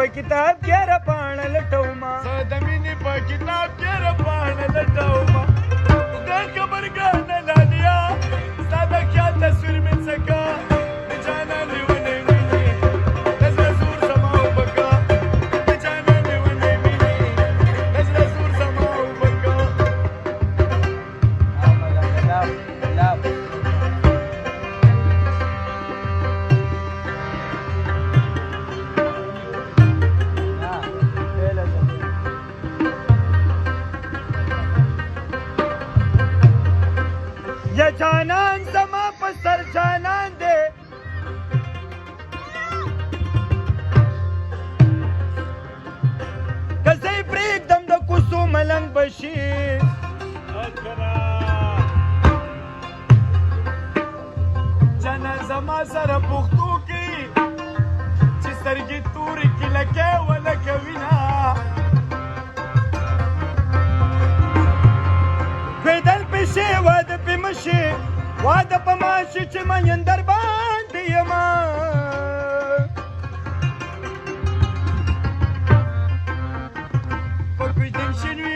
په کتاب کې را پاڼه لټوما مینې په کتاب کې را پاڼه لټوما ګان خبرګان لالیا ستا د خیال تصویر مې څکا د جانان لیونی مینې د زړه زور زما وبکا د جانان لیونی مینې د زړه زور زما وبکا یا جانان زما په سر جانان دی که زه یې پرېږدم د کوڅو ملنګ به شي جانان زما سره پښتو کې چې سترګې تورې کې لکه ولکه وینه پیدل پېشې واده پې مشي واده په ماشي چې مین در باندې یما په کوی جنکشن وي